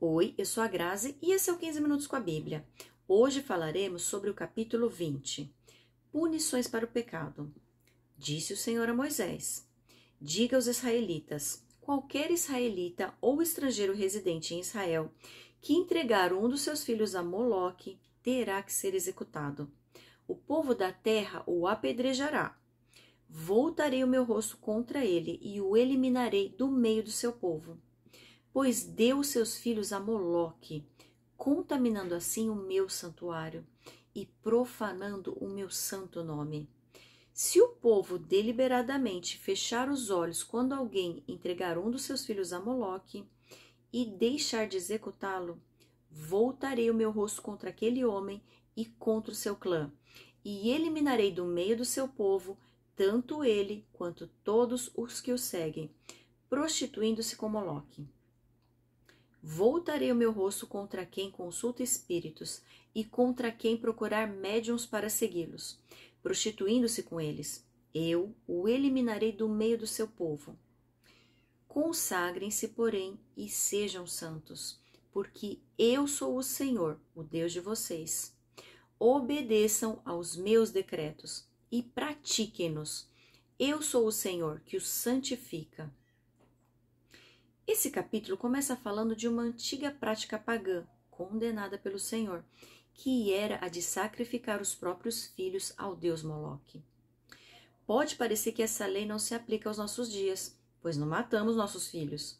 Oi, eu sou a Grazi e esse é o 15 Minutos com a Bíblia. Hoje falaremos sobre o capítulo 20, Punições para o Pecado. Disse o Senhor a Moisés: diga aos israelitas, qualquer israelita ou estrangeiro residente em Israel que entregar um dos seus filhos a Moloque terá que ser executado. O povo da terra o apedrejará. Voltarei o meu rosto contra ele e o eliminarei do meio do seu povo, pois deu os seus filhos a Moloque, contaminando assim o meu santuário e profanando o meu santo nome. Se o povo deliberadamente fechar os olhos quando alguém entregar um dos seus filhos a Moloque e deixar de executá-lo, voltarei o meu rosto contra aquele homem e contra o seu clã, e eliminarei do meio do seu povo tanto ele quanto todos os que o seguem, prostituindo-se com Moloque. Voltarei o meu rosto contra quem consulta espíritos e contra quem procurar médiuns para segui-los, prostituindo-se com eles. Eu o eliminarei do meio do seu povo. Consagrem-se, porém, e sejam santos, porque eu sou o Senhor, o Deus de vocês. Obedeçam aos meus decretos e pratiquem-nos. Eu sou o Senhor que os santifica. Esse capítulo começa falando de uma antiga prática pagã, condenada pelo Senhor, que era a de sacrificar os próprios filhos ao deus Moloque. Pode parecer que essa lei não se aplica aos nossos dias, pois não matamos nossos filhos.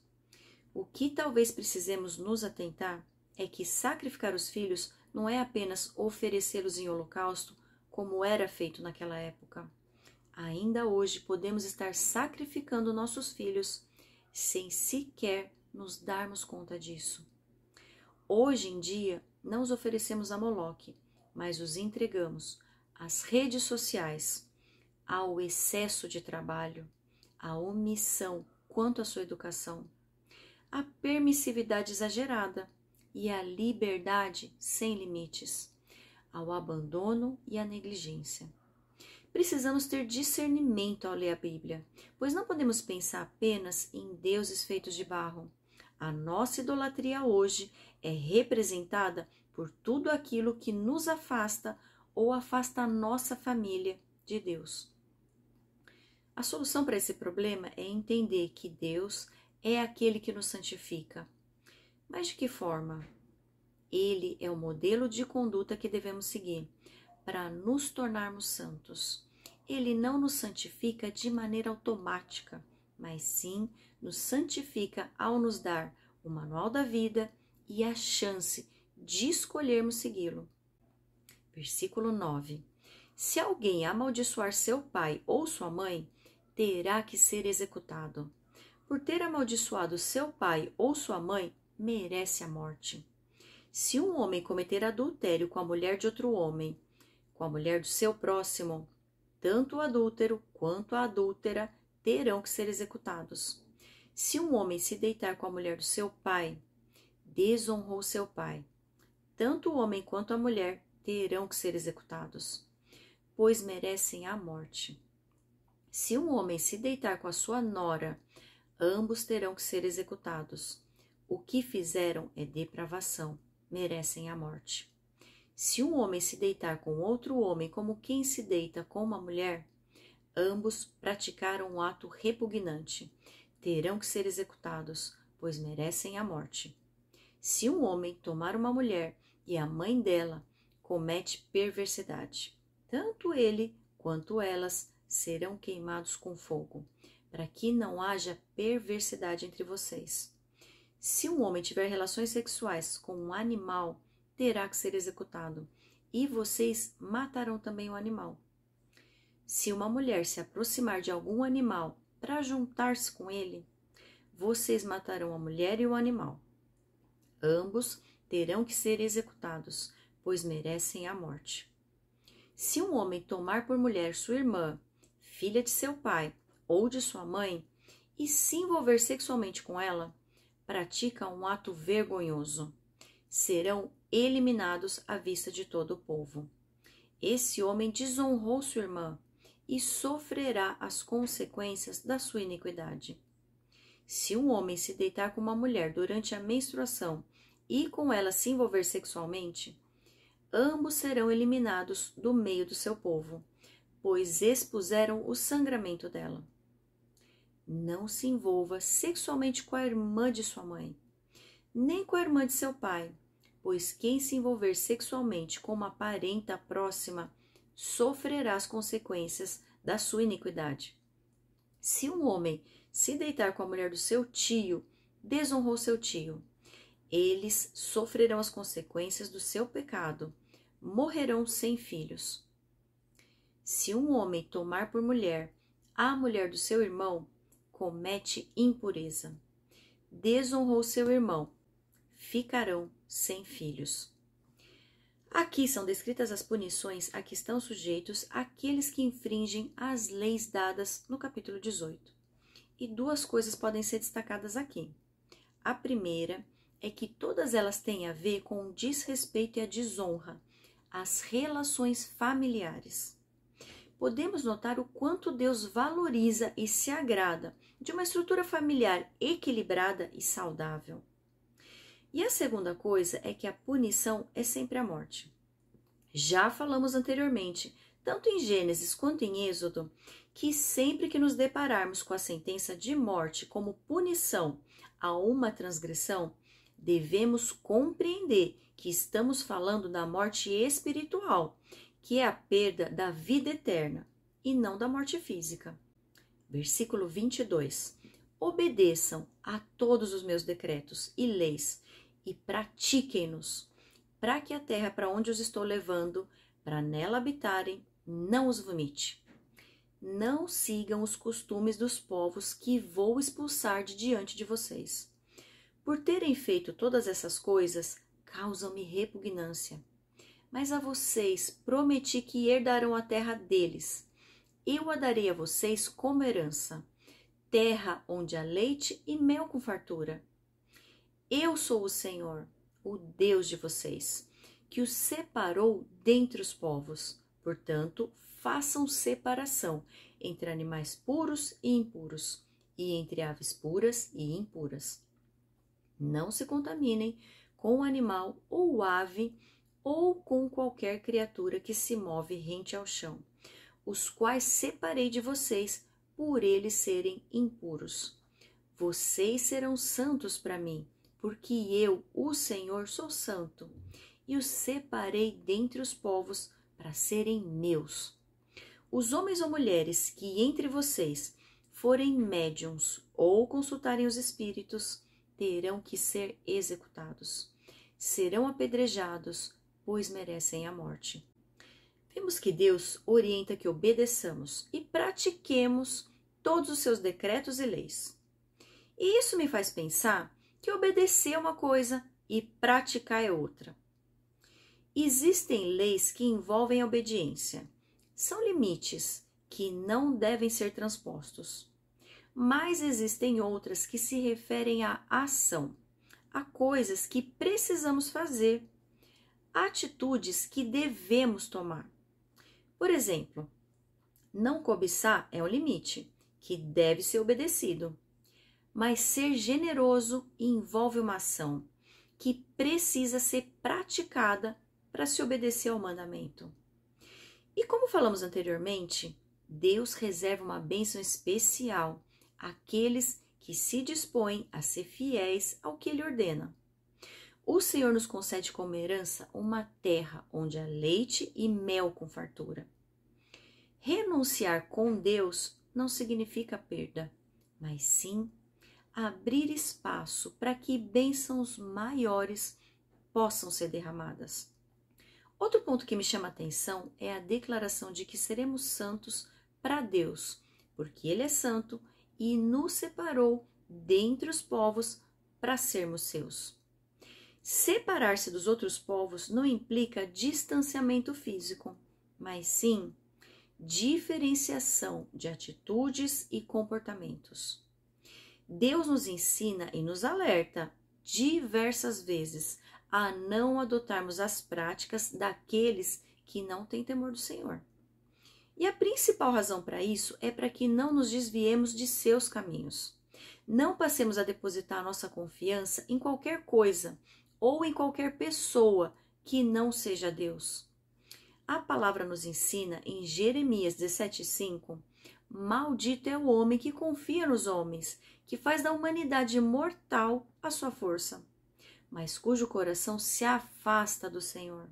O que talvez precisemos nos atentar é que sacrificar os filhos não é apenas oferecê-los em holocausto, como era feito naquela época. Ainda hoje podemos estar sacrificando nossos filhos sem sequer nos darmos conta disso. Hoje em dia, não os oferecemos a Moloque, mas os entregamos às redes sociais, ao excesso de trabalho, à omissão quanto à sua educação, à permissividade exagerada e à liberdade sem limites, ao abandono e à negligência. Precisamos ter discernimento ao ler a Bíblia, pois não podemos pensar apenas em deuses feitos de barro. A nossa idolatria hoje é representada por tudo aquilo que nos afasta ou afasta a nossa família de Deus. A solução para esse problema é entender que Deus é aquele que nos santifica. Mas de que forma? Ele é o modelo de conduta que devemos seguir para nos tornarmos santos. Ele não nos santifica de maneira automática, mas sim nos santifica ao nos dar o manual da vida e a chance de escolhermos segui-lo. Versículo 9. Se alguém amaldiçoar seu pai ou sua mãe, terá que ser executado. Por ter amaldiçoado seu pai ou sua mãe, merece a morte. Se um homem cometer adultério com a mulher de outro homem, com a mulher do seu próximo, tanto o adúltero quanto a adúltera terão que ser executados. Se um homem se deitar com a mulher do seu pai, desonrou seu pai. Tanto o homem quanto a mulher terão que ser executados, pois merecem a morte. Se um homem se deitar com a sua nora, ambos terão que ser executados. O que fizeram é depravação, merecem a morte. Se um homem se deitar com outro homem como quem se deita com uma mulher, ambos praticaram um ato repugnante, terão que ser executados, pois merecem a morte. Se um homem tomar uma mulher e a mãe dela, comete perversidade. Tanto ele quanto elas serão queimados com fogo, para que não haja perversidade entre vocês. Se um homem tiver relações sexuais com um animal, terá que ser executado, e vocês matarão também o animal. Se uma mulher se aproximar de algum animal para juntar-se com ele, vocês matarão a mulher e o animal. Ambos terão que ser executados, pois merecem a morte. Se um homem tomar por mulher sua irmã, filha de seu pai ou de sua mãe, e se envolver sexualmente com ela, pratica um ato vergonhoso. Serão eliminados à vista de todo o povo. Esse homem desonrou sua irmã e sofrerá as consequências da sua iniquidade. Se um homem se deitar com uma mulher durante a menstruação e com ela se envolver sexualmente, ambos serão eliminados do meio do seu povo, pois expuseram o sangramento dela. Não se envolva sexualmente com a irmã de sua mãe, nem com a irmã de seu pai, pois quem se envolver sexualmente com uma parenta próxima sofrerá as consequências da sua iniquidade. Se um homem se deitar com a mulher do seu tio, desonrou seu tio. Eles sofrerão as consequências do seu pecado, morrerão sem filhos. Se um homem tomar por mulher a mulher do seu irmão, comete impureza. Desonrou seu irmão, ficarão sem filhos. Aqui são descritas as punições a que estão sujeitos aqueles que infringem as leis dadas no capítulo 18. E duas coisas podem ser destacadas aqui. A primeira é que todas elas têm a ver com o desrespeito e a desonra, as relações familiares. Podemos notar o quanto Deus valoriza e se agrada de uma estrutura familiar equilibrada e saudável. E a segunda coisa é que a punição é sempre a morte. Já falamos anteriormente, tanto em Gênesis quanto em Êxodo, que sempre que nos depararmos com a sentença de morte como punição a uma transgressão, devemos compreender que estamos falando da morte espiritual, que é a perda da vida eterna, e não da morte física. Versículo 22. Obedeçam a todos os meus decretos e leis, e pratiquem-nos, para que a terra para onde os estou levando, para nela habitarem, não os vomite. Não sigam os costumes dos povos que vou expulsar de diante de vocês. Por terem feito todas essas coisas, causam-me repugnância. Mas a vocês prometi que herdarão a terra deles. Eu a darei a vocês como herança, terra onde há leite e mel com fartura. Eu sou o Senhor, o Deus de vocês, que os separou dentre os povos. Portanto, façam separação entre animais puros e impuros, e entre aves puras e impuras. Não se contaminem com o animal ou ave ou com qualquer criatura que se move rente ao chão, os quais separei de vocês por eles serem impuros. Vocês serão santos para mim, porque eu, o Senhor, sou santo, e os separei dentre os povos para serem meus. Os homens ou mulheres que entre vocês forem médiuns ou consultarem os espíritos, terão que ser executados. Serão apedrejados, pois merecem a morte. Vemos que Deus orienta que obedeçamos e pratiquemos todos os seus decretos e leis. E isso me faz pensar que obedecer é uma coisa e praticar é outra. Existem leis que envolvem a obediência. São limites que não devem ser transpostos. Mas existem outras que se referem à ação, a coisas que precisamos fazer, atitudes que devemos tomar. Por exemplo, não cobiçar é um limite que deve ser obedecido. Mas ser generoso envolve uma ação que precisa ser praticada para se obedecer ao mandamento. E como falamos anteriormente, Deus reserva uma bênção especial àqueles que se dispõem a ser fiéis ao que Ele ordena. O Senhor nos concede como herança uma terra onde há leite e mel com fartura. Renunciar com Deus não significa perda, mas sim abrir espaço para que bênçãos maiores possam ser derramadas. Outro ponto que me chama a atenção é a declaração de que seremos santos para Deus, porque Ele é santo e nos separou dentre os povos para sermos seus. Separar-se dos outros povos não implica distanciamento físico, mas sim diferenciação de atitudes e comportamentos. Deus nos ensina e nos alerta diversas vezes a não adotarmos as práticas daqueles que não têm temor do Senhor. E a principal razão para isso é para que não nos desviemos de seus caminhos. Não passemos a depositar nossa confiança em qualquer coisa ou em qualquer pessoa que não seja Deus. A palavra nos ensina em Jeremias 17,5: maldito é o homem que confia nos homens, que faz da humanidade mortal a sua força, mas cujo coração se afasta do Senhor.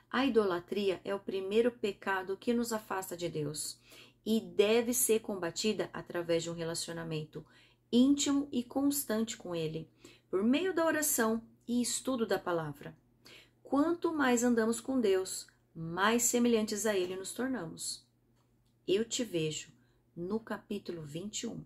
A idolatria é o primeiro pecado que nos afasta de Deus e deve ser combatida através de um relacionamento íntimo e constante com Ele, por meio da oração e estudo da palavra. Quanto mais andamos com Deus, mais semelhantes a Ele nos tornamos. Eu te vejo no capítulo 21.